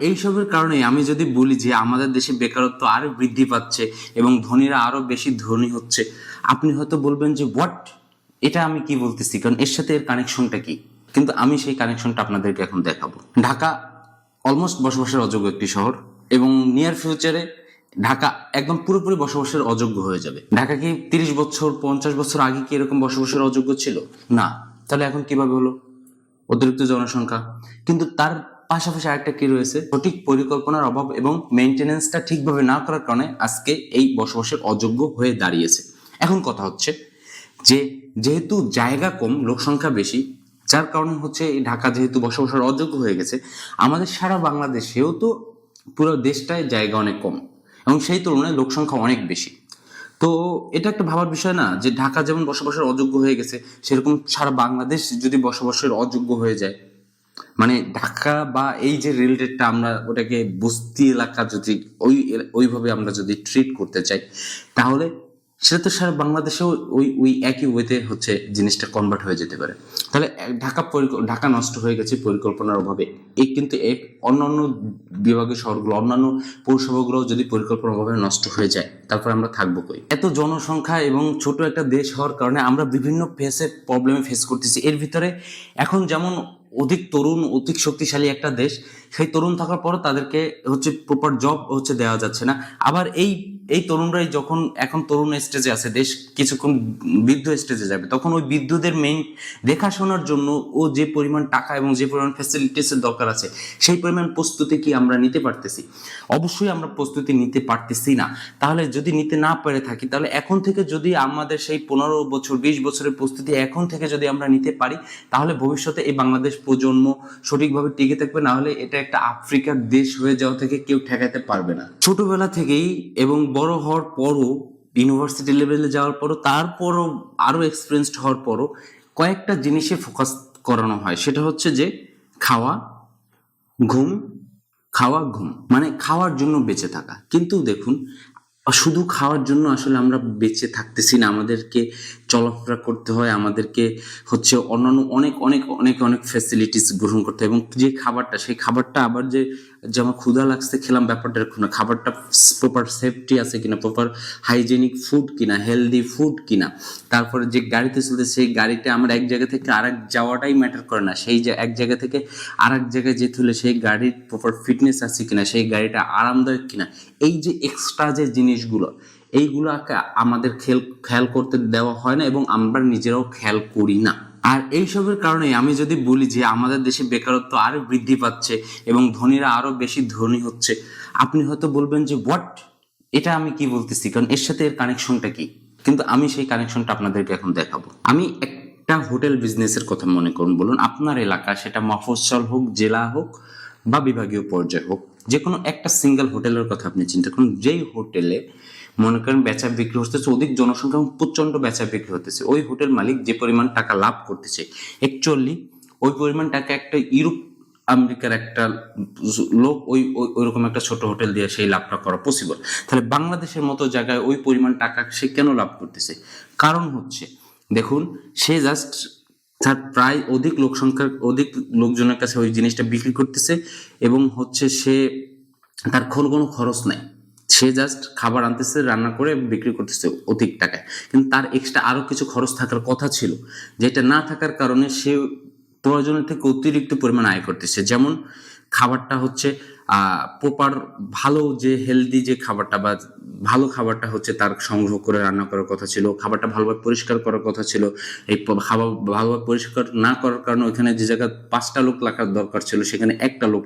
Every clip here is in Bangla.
এইসবের কারণে আমি যদি বলি যে আমাদের দেশে বেকারত্ব আরো বৃদ্ধি পাচ্ছে এবং ধনীরা আরো বেশি ধনী হচ্ছে, আপনি হয়তো বলবেন যে হোয়াট, এটা আমি কি বলতেছি, কারণ এর সাথে এর কানেকশনটা কি। কিন্তু আমি সেই কানেকশনটা আপনাদেরকে এখন দেখাবো। ঢাকা অলমোস্ট বসবাসের অযোগ্য একটি শহর, এবং নিয়ার ফিউচারে ঢাকা একদম পুরোপুরি বসবাসের অযোগ্য হয়ে যাবে। ঢাকা কি 30 বছর 50 বছর আগে কি এরকম বসবাসের অযোগ্য ছিল? না। তাহলে এখন কিভাবে হলো? অতিরিক্ত জনসংখ্যা। কিন্তু তার পাশাপাশি আরেকটা কি রয়েছে, সঠিক পরিকল্পনার অভাব এবং মেইনটেনেন্সটা ঠিকভাবে না করার কারণে আজকে এই বসবাসের অযোগ্য হয়ে দাঁড়িয়েছে। এখন কথা হচ্ছে যে যেহেতু জায়গা কম, লোক সংখ্যা বেশি, যার কারণে হচ্ছে এই ঢাকা যেহেতু বসবাসের অযোগ্য হয়ে গেছে, আমাদের সারা বাংলাদেশেও তো পুরো দেশটায় জায়গা অনেক কম এবং সেই তুলনায় লোক সংখ্যা অনেক বেশি। তো এটা একটা ভাবার বিষয় না যে ঢাকা যেমন বসবাসের অযোগ্য হয়ে গেছে, সেরকম সারা বাংলাদেশ যদি বসবাসের অযোগ্য হয়ে যায়, মানে ঢাকা বা এই যে রিলেটেডটা আমরা ওটাকে বস্তি এলাকা যদি ওইভাবে আমরা যদি ট্রিট করতে চাই, তাহলে সেটা তো সারা বাংলাদেশেও ওই ওই একই ওয়েতে হচ্ছে জিনিসটা কনভার্ট হয়ে যেতে পারে। তাহলে ঢাকা নষ্ট হয়ে গেছে পরিকল্পনার অভাবে। এই কিন্তু এক অন্যান্য বিভাগীয় শহরগুলো, অন্যান্য পৌরসভাগুলো যদি পরিকল্পনার অভাবে নষ্ট হয়ে যায়, তারপর আমরা থাকবো কই? এত জনসংখ্যা এবং ছোট একটা দেশ হওয়ার কারণে আমরা বিভিন্ন প্রবলেমে ফেস করতেছি। এর ভিতরে এখন যেমন অধিক তরুণ, অধিক শক্তিশালী একটা দেশ, সেই তরুণ থাকার পরও তাদেরকে হচ্ছে প্রপার জব হচ্ছে দেওয়া যাচ্ছে না। আবার এই এই তরুণরাই যখন এখন তরুণ স্টেজে আছে, দেশ কিছুক্ষণ বৃদ্ধ স্টেজে যাবে, তখন ওই বৃদ্ধদের মেইন দেখাশোনার জন্য ও যে পরিমাণ টাকা এবং যে পরিমাণ ফ্যাসিলিটিসের দরকার আছে, সেই পরিমাণ প্রস্তুতি কি আমরা নিতে পারতেছি? অবশ্যই আমরা প্রস্তুতি নিতে পারতেছি না। তাহলে যদি নিতে না পেরে থাকি, তাহলে এখন থেকে যদি আমাদের সেই 15 বছর 20 বছরের প্রস্তুতি এখন থেকে যদি আমরা নিতে পারি, তাহলে ভবিষ্যতে এই বাংলাদেশ প্রজন্ম সঠিকভাবে টিকে থাকবে। না হলে এটা একটা আফ্রিকার দেশ হয়ে যাওয়া থেকে কেউ ঠেকাতে পারবে না। ছোটবেলা থেকেই এবং বড় হওয়ার পরও, ইউনিভার্সিটি লেভেলে যাওয়ার পরও, তারপরও আরো এক্সপিরিয়েন্সড হওয়ার পরও কয়েকটা জিনিসে ফোকাস করানো হয়। সেটা হচ্ছে যে খাওয়া, ঘুম, খাওয়া, ঘুম, মানে খাওয়ার জন্য বেঁচে থাকা। কিন্তু দেখুন, শুধু খাওয়ার জন্য আসলে আমরা বেঁচে থাকতেছি না, আমাদেরকে চলাফেরা করতে হয়, আমাদেরকে হচ্ছে অন্যান্য অনেক অনেক অনেক অনেক ফ্যাসিলিটিস গ্রহণ করতে হয়। এবং যে খাবারটা, সেই খাবারটা আবার যে যে আমার ক্ষুধা লাগছে খেলাম, ব্যাপারটা এরকম না। খাবারটা প্রপার সেফটি আছে কিনা, প্রপার হাইজেনিক ফুড কিনা, হেলদি ফুড কিনা, তারপরে যে গাড়িতে চলতে সেই গাড়িটা আমার এক জায়গা থেকে আরেক যাওয়াটাই ম্যাটার করে না, সেই যে এক জায়গা থেকে আরেক জায়গায় যেতে হলে সেই গাড়ির প্রপার ফিটনেস আছে কিনা, সেই গাড়িটা আরামদায়ক কিনা, এই যে এক্সট্রা যে জিনিসগুলো, এইগুলোকে আমাদের খেয়াল করতে দেওয়া হয় না এবং আমরা নিজেরাও খেয়াল করি না। আর এইসবের কারণে আমি যদি বলি যে আমাদের দেশে বেকারত্ব আরো বৃদ্ধি পাচ্ছে এবং ধনীরা আরো বেশি ধনী হচ্ছে, আপনি হয়তো বলবেন যে হোয়াট, এটা আমি কি বলতেছি, কারণ এর সাথে এর কানেকশনটা কি। কিন্তু আমি সেই কানেকশনটা আপনাদেরকে এখন দেখাবো। আমি একটা হোটেল বিজনেসের কথা মনে করুন, বলুন আপনার এলাকা, সেটা মফস্বল হোক, জেলা হোক বা বিভাগীয় পর্যায়ে হোক, যে কোনো একটা সিঙ্গেল হোটেলের কথা আপনি চিন্তা করুন, যেই হোটেলে মনে করেন বেচা বিক্রি হতেছে, অধিক জনসংখ্যা এবং প্রচন্ড বেচা বিক্রি হতেছে, ওই হোটেল মালিক যে পরিমাণ টাকা লাভ করতেছে, অ্যাকচুয়ালি ওই পরিমাণ টাকা একটা ইউরোপ আমেরিকার একটা লোক ওইরকম একটা ছোট হোটেল দিয়ে সেই লাভটা করা পসিবল। তাহলে বাংলাদেশের মতো জায়গায় ওই পরিমাণ টাকা সে কেন লাভ করতেছে? কারণ হচ্ছে, দেখুন, সে জাস্ট তার প্রায় অধিক লোকজনের কাছে ওই জিনিসটা বিক্রি করতেছে এবং হচ্ছে সে তার কোনো খরচ নাই। সে জাস্ট খাবার আনতেছে, রান্না করে বিক্রি করতেছে অধিক টাকায়, কিন্তু তার এক্সট্রা আরো কিছু খরচ থাকার কথা ছিল, যেটা না থাকার কারণে সে প্রয়োজনের থেকে অতিরিক্ত পরিমাণ আয় করতেছে। যেমন খাবারটা হচ্ছে প্রপার ভালো, যে হেলদি যে খাবারটা বা ভালো খাবারটা হচ্ছে তার সংগ্রহ করে রান্না করার কথা ছিল, খাবারটা ভালোভাবে পরিষ্কার করার কথা ছিল। এই খাবার ভালোভাবে পরিষ্কার না করার কারণে ওইখানে যে জায়গায় 5টা লোক লাগার দরকার ছিল, সেখানে একটা লোক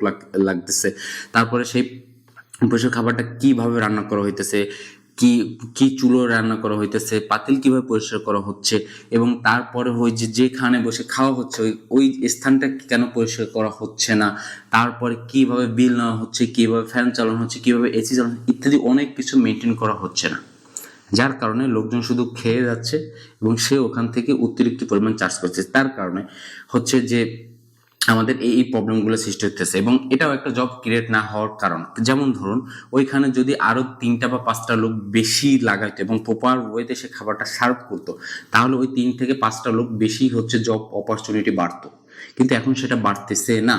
লাগতেছে। তারপরে সেই পরিষ্কার খাবারটা কিভাবে রান্না করা হইতেছে, কি কি চুলো রান্না করা হইতেছে, পাতিল কিভাবে পরিষ্কার করা হচ্ছে, এবং তারপরে ওই যেখানে বসে খাওয়া হচ্ছে ওই ওই স্থানটা কেন পরিষ্কার করা হচ্ছে না, তারপরে কিভাবে বিল নেওয়া হচ্ছে, কিভাবে ফ্যান চালানো হচ্ছে, কিভাবে এসি চালানো হচ্ছে, ইত্যাদি অনেক কিছু মেনটেন করা হচ্ছে না। যার কারণে লোকজন শুধু খেয়ে যাচ্ছে এবং সে ওখান থেকে অতিরিক্ত পরিমাণ চার্জ করছে। তার কারণে হচ্ছে যে আমাদের এই প্রবলেমগুলো সৃষ্টি হতেছে এবং এটাও একটা জব ক্রিয়েট না হওয়ার কারণ। যেমন ধরুন, ওইখানে যদি আরো 3টা বা 5টা লোক বেশি লাগাইতো এবং প্রপার ওয়েতে সে খাবারটা সার্ভ করতো, তাহলে ওই 3 থেকে 5টা লোক বেশি হচ্ছে জব অপরচুনিটি বাড়তো। কিন্তু এখন সেটা বাড়তেছে না।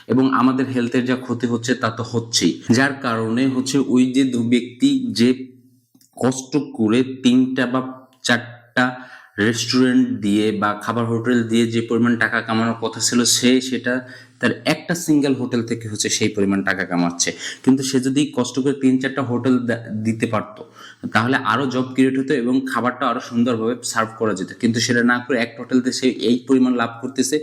এবং আমাদের হেলথের যা ক্ষতি হচ্ছে তা তো হচ্ছেই, যার কারণে হচ্ছে ওই যে ব্যক্তি যে কষ্ট করে 3টা বা 4টা রেস্টুরেন্ট দিয়ে বা খাবার হোটেল দিয়ে যে পরিমাণ টাকা কামানোর কথা ছিল, সেটা তার একটা সিঙ্গেল হোটেল থেকে হচ্ছে সেই পরিমাণ টাকা কামাচ্ছে। কিন্তু সে যদি কষ্ট করে 3-4টা হোটেল দিতে পারতো, তাহলে আরো জব ক্রিয়েট হতো এবং খাবারটা আরো সুন্দরভাবে সার্ভ করা যেত। কিন্তু সেটা না করে একটা হোটেলতে সে এই পরিমাণ লাভ করতেছে,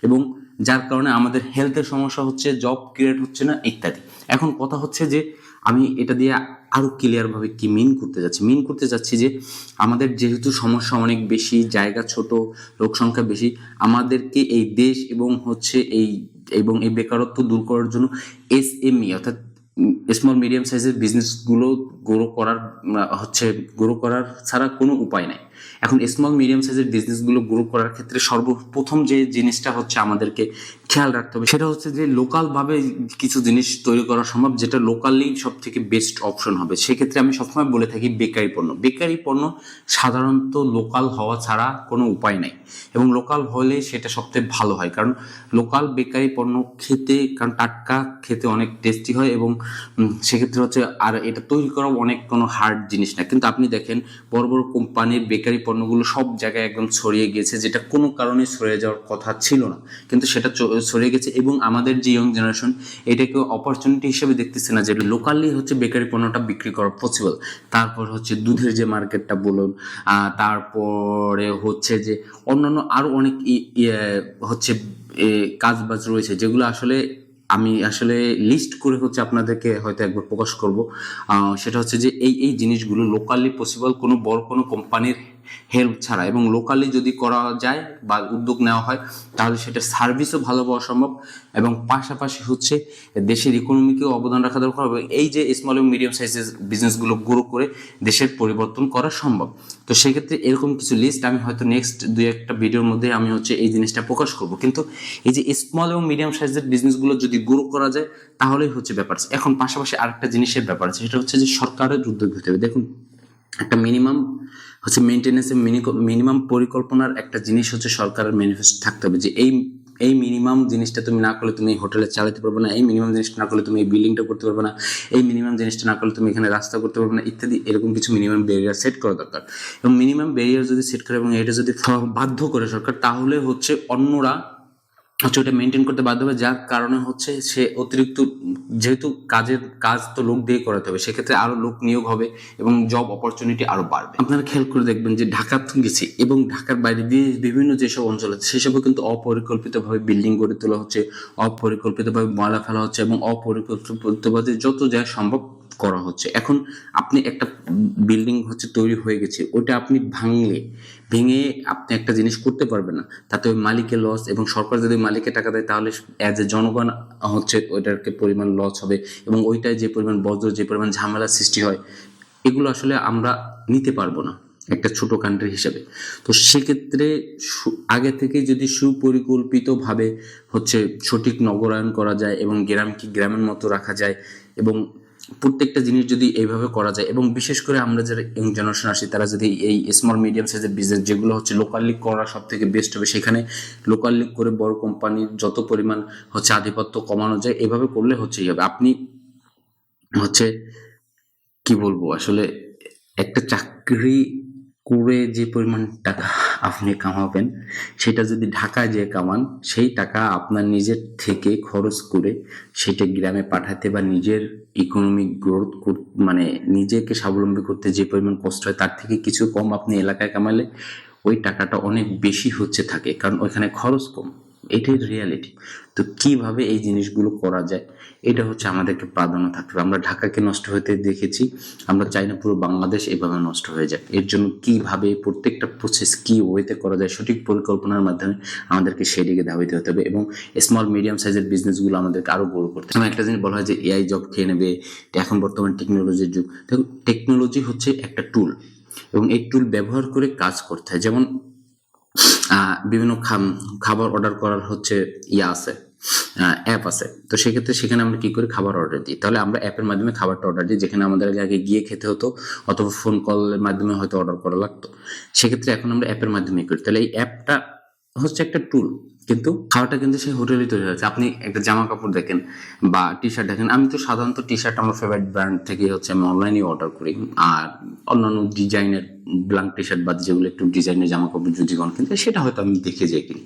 এবং যার কারণে আমাদের হেলথের সমস্যা হচ্ছে, জব ক্রিয়েট হচ্ছে না, ইত্যাদি। এখন কথা হচ্ছে যে আমি এটা দিয়ে আরো ক্লিয়ার ভাবে কি মিন করতে যাচ্ছি যে আমাদের যেহেতু সমস্যা অনেক বেশি, জায়গা ছোট, লোক সংখ্যা বেশি, আমাদেরকে এই দেশ এবং হচ্ছে এই বেকারত্ব দূর করার জন্য এসএমই অর্থাৎ স্মল মিডিয়াম সাইজের বিজনেসগুলো গ্রো করার ছাড়া কোনো উপায় নাই। এখন স্মল মিডিয়াম সাইজের বিজনেসগুলো গ্রো করার ক্ষেত্রে সর্বপ্রথম যে জিনিসটা হচ্ছে আমাদেরকে খেয়াল রাখতে হবে, সেটা হচ্ছে যে লোকালভাবে কিছু জিনিস তৈরি করা সম্ভব, যেটা লোকালি সব থেকে বেস্ট অপশন হবে। সেক্ষেত্রে আমি সবসময় বলে থাকি বেকারি পণ্য সাধারণত লোকাল হওয়া ছাড়া কোনো উপায় নাই, এবং লোকাল হলে সেটা সবথেকে ভালো হয়। কারণ লোকাল বেকারি পণ্য কারণ টাটকা খেতে অনেক টেস্টি হয়, এবং সেক্ষেত্রে হচ্ছে আর এটা তৈরি করা অনেক কোনো হার্ড জিনিস না। কিন্তু আপনি দেখেন বড় বড় কোম্পানির বেকারি পণ্যগুলো সব জায়গায় একদম ছড়িয়ে গিয়েছে, যেটা কোনো কারণে ছড়িয়ে যাওয়ার কথা ছিল না, কিন্তু সেটা ছড়িয়ে গেছে। এবং আমাদের যে ইয়ং জেনারেশন এটাকে অপরচুনিটি হিসেবে দেখতেছে না যে লোকালি হচ্ছে বেকারি পণ্যটা বিক্রি করা পসিবল। তারপর হচ্ছে দুধের যে মার্কেটটা বলুন, তারপরে হচ্ছে যে অন্যান্য আরো অনেক হচ্ছে কাজ বাজ রয়েছে, যেগুলো আমি আসলে লিস্ট করে হচ্ছে আপনাদেরকে হয়তো একবার প্রকাশ করব। সেটা হচ্ছে যে এই জিনিসগুলো লোকালি পসিবল, কোনো বড় কোনো কোম্পানির হেল্প ছাড়া, এবং লোকালি যদি করা যায় বা উদ্যোগ নেওয়া হয়, তাহলে সেটা সার্ভিসও ভালো পাওয়া সম্ভব, এবং পাশাপাশি হচ্ছে দেশের ইকোনমিকেও অবদান রাখা দরকার হবে। এই যে স্মল এবং মিডিয়াম সাইজের বিজনেসগুলো গ্রো করে দেশের পরিবর্তন করা সম্ভব। তো সেক্ষেত্রে এরকম কিছু লিস্ট আমি হয়তো নেক্সট 2-1টা ভিডিওর মধ্যে আমি হচ্ছে এই জিনিসটা প্রকাশ করব। কিন্তু এই যে স্মল এবং মিডিয়াম সাইজের বিজনেসগুলো যদি গ্রো করা যায়, তাহলেই হচ্ছে ব্যাপার। এখন পাশাপাশি আরেকটা জিনিসের ব্যাপার আছে, সেটা হচ্ছে যে সরকারের উদ্যোগ হতে হবে। দেখুন, একটা মিনিমাম হচ্ছে মেনটেন্যান্সের মিনিমাম পরিকল্পনার একটা জিনিস হচ্ছে সরকারের ম্যানিফেস্টো থাকতে হবে, যে এই মিনিমাম জিনিসটা তুমি না করলে তুমি এই হোটেলে চালাতে পারবে না, এই মিনিমাম জিনিসটা না করলে তুমি এই বিল্ডিংটা করতে পারবে না, এই মিনিমাম জিনিসটা না করলে তুমি এখানে রাস্তা করতে পারবে না, ইত্যাদি। এরকম কিছু মিনিমাম ব্যারিয়ার সেট করা দরকার। এবং মিনিমাম ব্যারিয়ার যদি সেট করে এবং এটা যদি বাধ্য করে সরকার, তাহলে হচ্ছে অন্যরা হচ্ছে ওটা মেনটেন করতে বাধ্য হবে, যার কারণে হচ্ছে সে অতিরিক্ত, যেহেতু কাজ তো লোক দিয়ে করাতে হবে, সেক্ষেত্রে আরো লোক নিয়োগ হবে এবং জব অপরচুনিটি আরো বাড়বে। আপনারা খেয়াল করে দেখবেন যে ঢাকা গেছি এবং ঢাকার বাইরে দিয়ে বিভিন্ন যেসব অঞ্চল আছে সেসবও কিন্তু অপরিকল্পিতভাবে বিল্ডিং গড়ে তোলা হচ্ছে, অপরিকল্পিতভাবে ময়লা ফেলা হচ্ছে, এবং অপরিকল্পিতভাবে যত যা সম্ভব করা হচ্ছে। এখন আপনি একটা বিল্ডিং হচ্ছে তৈরি হয়ে গেছে, ওটা আপনি ভেঙে আপনি একটা জিনিস করতে পারবেন না, তাতে ওই মালিকের লস, এবং সরকার যদি মালিকের টাকা দেয় তাহলে অ্যাজ এ জনগণ হচ্ছে ওইটাকে পরিমাণ লস হবে, এবং ওইটায় যে পরিমাণ বজ্র, যে পরিমাণ ঝামেলা সৃষ্টি হয়, এগুলো আসলে আমরা নিতে পারবো না একটা ছোট কান্ট্রি হিসেবে। তো সেক্ষেত্রে আগে থেকে যদি সুপরিকল্পিতভাবে হচ্ছে সঠিক নগরায়ন করা যায়, এবং গ্রামকে গ্রামের মতো রাখা যায়, এবং প্রত্যেকটা জিনিস যদি এইভাবে করা যায়, এবং বিশেষ করে আমরা যারা ইয়ং জেনারেশন আসি, তারা যদি এই স্মল মিডিয়াম সাইজের বিজনেস যেগুলো হচ্ছে লোকালি করা সব থেকে বেস্ট হবে, সেখানে লোকালি করে বড় কোম্পানির যত পরিমাণ হচ্ছে আধিপত্য কমানো যায়, এভাবে করলে হচ্ছে হবে। আপনি হচ্ছে কি বলবো, আসলে একটা চাকরি করে যে পরিমাণ টাকা আপনি কামাবেন, সেটা যদি ঢাকায় যেয়ে কামান, সেই টাকা আপনার নিজের থেকে খরচ করে সেটা গ্রামে পাঠাতে বা নিজের ইকোনমিক গ্রোথ মানে নিজেকে স্বাবলম্বী করতে যে পরিমাণ কষ্ট হয়, তার থেকে কিছু কম আপনি এলাকায় কামালে ওই টাকাটা অনেক বেশি হচ্ছে থাকে, কারণ ওইখানে খরচ কম। এটাই রিয়ালিটি। তো কিভাবে এই জিনিসগুলো করা যায়, এটা হচ্ছে আমাদেরকে প্রাধান্য থাকতে হবে। আমরা ঢাকাকে নষ্ট হতে দেখেছি, আমরা চাই না পুরো বাংলাদেশ এভাবে নষ্ট হয়ে যায়। এর জন্য কিভাবে প্রত্যেকটা প্রসেস কি ওয়েতে করা যায়, সঠিক পরিকল্পনার মাধ্যমে আমাদেরকে সেদিকে ধাবিত হতে হবে, এবং স্মল মিডিয়াম সাইজের বিজনেসগুলো আমাদেরকে আরো গ্রো করতে হবে। একটা জিনিস বলা হয় যে এআই জব খেয়ে নেবে, এখন বর্তমান টেকনোলজির যুগ। দেখুন, টেকনোলজি হচ্ছে একটা টুল, এবং এই টুল ব্যবহার করে কাজ করতে হয়। যেমন বিভিন্ন খাবার অর্ডার করার হচ্ছে আছে, অ্যাপ আছে। তো সেক্ষেত্রে সেখানে আমরা কি করি, খাবার অর্ডার দিই। তাহলে আমরা অ্যাপের মাধ্যমে খাবারটা অর্ডার দিই, যেখানে আমাদের আগে গিয়ে খেতে হতো, অথবা ফোন কলের মাধ্যমে হয়তো অর্ডার করা লাগতো। সেক্ষেত্রে এখন আমরা অ্যাপের মাধ্যমে করি। তাহলে এই অ্যাপটা হচ্ছে একটা টুল, কিন্তু খাওয়াটা কিন্তু সেই হোটেলে তৈরি হয়েছে। আপনি একটা জামা কাপড় দেখেন বা টি শার্ট দেখেন, আমি তো সাধারণত টি শার্ট আমার ফেভারিট ব্র্যান্ড থেকে হচ্ছে আমি অনলাইনে অর্ডার করি। আর অন্যান্য ডিজাইনের ব্ল্যাঙ্ক টি শার্ট বা যেগুলো একটু ডিজাইনের জামা কাপড় যদি কোন কিন্তু সেটা হয়তো আমি দেখে যাই কিনি।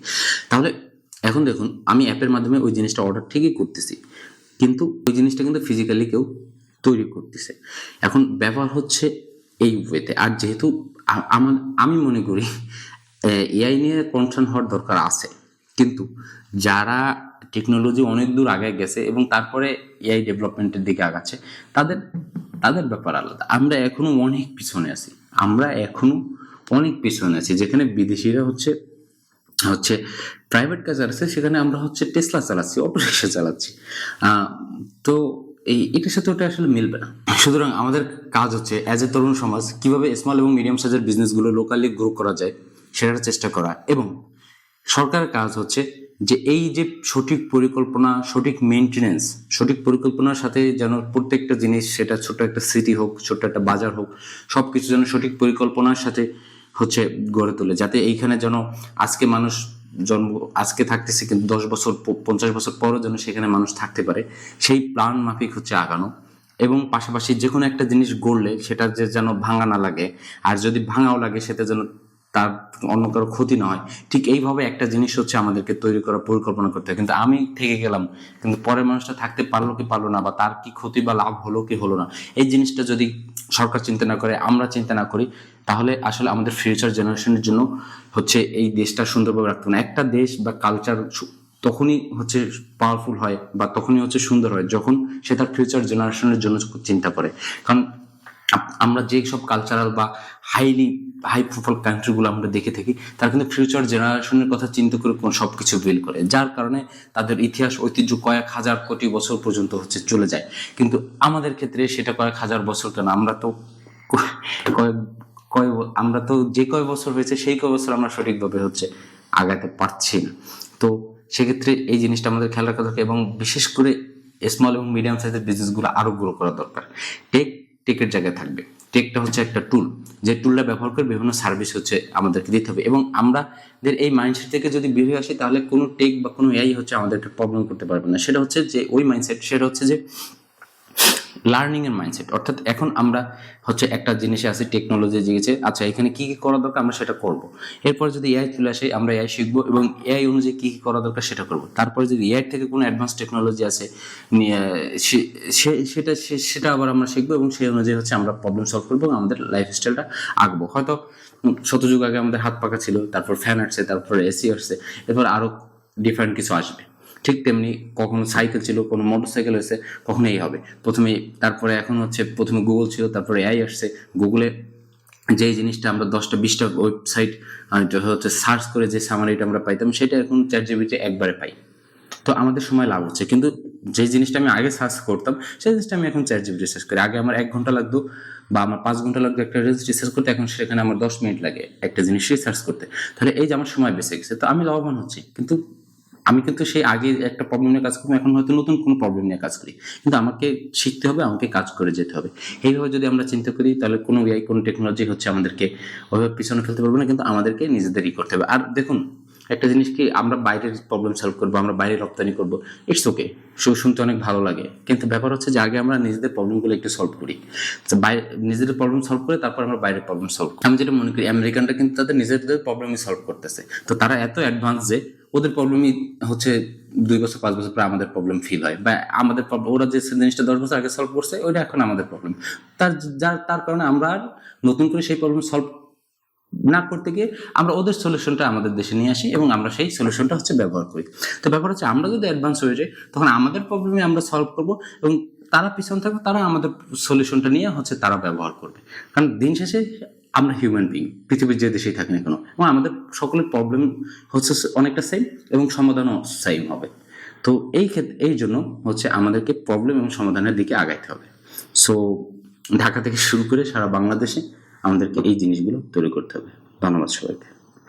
তাহলে এখন দেখুন, আমি অ্যাপের মাধ্যমে ওই জিনিসটা অর্ডার ঠিকই করতেছি, কিন্তু ওই জিনিসটা কিন্তু ফিজিক্যালি কেউ তৈরি করতেছে। এখন ব্যবহার হচ্ছে এই ওয়েতে। আর যেহেতু আমি মনে করি এআই নিয়ে কনসার্ন হওয়ার দরকার আছে, কিন্তু যারা টেকনোলজি অনেক দূর আগে গেছে এবং তারপরে এআই ডেভেলপমেন্টের দিকে আগাচ্ছে, তাদের তাদের ব্যাপার আলাদা। আমরা এখনো অনেক পিছনে আছি, যেখানে বিদেশিরা হচ্ছে হচ্ছে প্রাইভেট কার চালাচ্ছে, সেখানে আমরা হচ্ছে টেসলা চালাচ্ছি, অটো রিক্সা চালাচ্ছি। তো এটার সাথে ওটা আসলে মিলবে না। সুতরাং আমাদের কাজ হচ্ছে অ্যাজ এ তরুণ সমাজ কিভাবে স্মল এবং মিডিয়াম সাইজের বিজনেসগুলো লোকালি গ্রো করা যায় সেটার চেষ্টা করা, এবং সরকারের কাজ হচ্ছে যে এই যে সঠিক পরিকল্পনা, সঠিক মেনটেনেন্স, সঠিক পরিকল্পনার সাথে যেন প্রত্যেকটা জিনিস, সেটা ছোট একটা সিটি হোক, ছোট একটা বাজার হোক, সব কিছু যেন সঠিক পরিকল্পনার সাথে হচ্ছে গড়ে তোলে, যাতে এইখানে যেন আজকে মানুষ আজকে থাকতেছে, কিন্তু 10 বছর 50 বছর পরও যেন সেখানে মানুষ থাকতে পারে, সেই প্ল্যান মাফিক হচ্ছে আগানো। এবং পাশাপাশি যে কোনো একটা জিনিস গড়লে সেটা যে যেন ভাঙা না লাগে, আর যদি ভাঙাও লাগে সেটা যেন তার অন্য কারো ক্ষতি না হয়। ঠিক এইভাবে একটা জিনিস হচ্ছে আমাদেরকে তৈরি করার পরিকল্পনা করতে হয়। কিন্তু আমি থেকে গেলাম, কিন্তু পরের মানুষটা থাকতে পারলো কি পারলো না, বা তার কি ক্ষতি বা লাভ হলো কি হলো না, এই জিনিসটা যদি সরকার চিন্তা না করে, আমরা চিন্তা না করি, তাহলে আসলে আমাদের ফিউচার জেনারেশনের জন্য হচ্ছে এই দেশটা সুন্দরভাবে রাখতে হবে না। একটা দেশ বা কালচার তখনই হচ্ছে পাওয়ারফুল হয় বা তখনই হচ্ছে সুন্দর হয় যখন সে তার ফিউচার জেনারেশনের জন্য চিন্তা করে। কারণ আমরা যে সব কালচারাল বা হাই প্রোফাইল কান্ট্রিগুলো আমরা দেখে থাকি, তারা কিন্তু ফিউচার জেনারেশনের কথা চিন্তা করে সবকিছু বিল করে, যার কারণে তাদের ইতিহাস ঐতিহ্য কয়েক হাজার কোটি বছর পর্যন্ত হচ্ছে চলে যায়। কিন্তু আমাদের ক্ষেত্রে সেটা কয়েক হাজার বছর কেন, আমরা তো যে কয় বছর হয়েছে সেই কয় বছর আমরা সঠিকভাবে হচ্ছে আগাতে পারছি না। তো সেক্ষেত্রে এই জিনিসটা আমাদের খেয়াল রাখা দরকার, এবং বিশেষ করে স্মল এবং মিডিয়াম সাইজের বিজনেসগুলো আরো গ্রো করা দরকার। টেকের জায়গায় থাকবে। টেকটা হচ্ছে একটা টুল, যে টুলটা ব্যবহার করে বিভিন্ন সার্ভিস হচ্ছে আমাদেরকে দিতে হবে, এবং আমাদের এই মাইন্ডসেট থেকে যদি বের হয়ে আসি, তাহলে কোনো টেক বা কোনো এআই হচ্ছে আমাদেরকে প্রবলেম করতে পারবে না। সেটা হচ্ছে যে ওই মাইন্ডসেট, সেটা হচ্ছে যে লার্নিং এর মাইন্ডসেট। অর্থাৎ এখন আমরা হচ্ছে একটা জিনিসে আছে, টেকনোলজি জেগেছে, আচ্ছা এখানে কি কি করা দরকার আমরা সেটা করব। এরপর যদি এআই চলে আসে, আমরা এআই শিখবো এবং এআই অনুযায়ী কি কি করা দরকার সেটা করব। তারপরে যদি এআই থেকে কোনো অ্যাডভান্স টেকনোলজি আছে সেটা আবার আমরা শিখবো, এবং সেই অনুযায়ী হচ্ছে আমরা প্রবলেম সলভ করবো এবং আমাদের লাইফস্টাইলটা আঁকবো। হয়তো শতযুগ আগে আমাদের হাত পাখা ছিল, তারপর ফ্যান আসছে, তারপর এসি আসছে, এরপর আরো ডিফারেন্ট কিছু আসবে। ঠিক তেমনি কখনো সাইকেল ছিল, কোনো মোটর সাইকেল হয়েছে, কখনো এই হবে প্রথমে। তারপরে এখন হচ্ছে প্রথমে গুগল ছিল, তারপরে এআই আসছে। গুগলে যে জিনিসটা আমরা 10টা 20টা ওয়েবসাইট হচ্ছে সার্চ করে যে সামারিটা আমরা পাইতাম, সেটা এখন চ্যাটজিপিটি একবারে পাই। তো আমাদের সময় লাভ হচ্ছে, কিন্তু যে জিনিসটা আমি আগে সার্চ করতাম সেই জিনিসটা আমি এখন চ্যাটজিপিটি সার্চ করি। আগে আমার 1 ঘন্টা লাগতো বা আমার 5 ঘন্টা লাগতো একটা রিসার্চ করতে, এখন সেখানে আমার 10 মিনিট লাগে একটা জিনিস রিসার্চ করতে। তাহলে এই যে আমার সময় বেঁচে গেছে, তো আমি লাভবান হচ্ছি। কিন্তু আমি কিন্তু সেই আগে একটা প্রবলেম নিয়ে কাজ করবো, এখন হয়তো নতুন কোনো প্রবলেম নিয়ে কাজ করি, কিন্তু আমাকে শিখতে হবে, আমাকে কাজ করে যেতে হবে। এইভাবে যদি আমরা চিন্তা করি, তাহলে কোনো এআই কোনো টেকনোলজি হচ্ছে আমাদেরকে ওইভাবে পিছনে ফেলতে পারবো না, কিন্তু আমাদেরকে নিজেদেরই করতে হবে। আর দেখুন, একটা জিনিস কি, আমরা বাইরের প্রবলেম সলভ করবো, আমরা বাইরে রপ্তানি করবো, ইটস ওকে, শুনতে অনেক ভালো লাগে, কিন্তু ব্যাপার হচ্ছে যে আগে আমরা নিজেদের প্রবলেমগুলো একটু সলভ করি। নিজেদের প্রবলেম সলভ করে তারপর আমরা বাইরের প্রবলেম সলভ করি। আমি যেটা মনে করি, আমেরিকানরা কিন্তু তাদের নিজেদের প্রবলেমই সলভ করতেছে, তো তারা এত অ্যাডভান্স যে ওদের প্রবলেমই হচ্ছে 2 বছর 5 বছর পরে আমাদের প্রবলেম ফিল হয়, বা আমাদের ওরা যে জিনিসটা 10 বছর আগে সলভ করছে ওইটা এখন আমাদের প্রবলেম। তার কারণে আমরা আর নতুন করে সেই প্রবলেম সলভ না করতে গিয়ে আমরা ওদের সলিউশনটা আমাদের দেশে নিয়ে আসি এবং আমরা সেই সলিউশনটা হচ্ছে ব্যবহার করি। তো ব্যাপার হচ্ছে আমরা যদি অ্যাডভান্স হয়ে যাই, তখন আমাদের প্রবলেমে আমরা সলভ করব, এবং তারা পিছন থাকবে, তারা আমাদের সলিউশনটা নিয়ে হচ্ছে তারা ব্যবহার করবে। কারণ দিন শেষে আমরা হিউম্যান বিং, পৃথিবীর যে দেশেই থাকি না কেন, এবং আমাদের সকলের প্রবলেম হচ্ছে অনেকটা সেম এবং সমাধানও সেম হবে। তো এই জন্য হচ্ছে আমাদেরকে প্রবলেম এবং সমাধানের দিকে আগাইতে হবে। সো ঢাকা থেকে শুরু করে সারা বাংলাদেশে আমাদেরকে এই জিনিসগুলো তৈরি করতে হবে। ধন্যবাদ সবাইকে।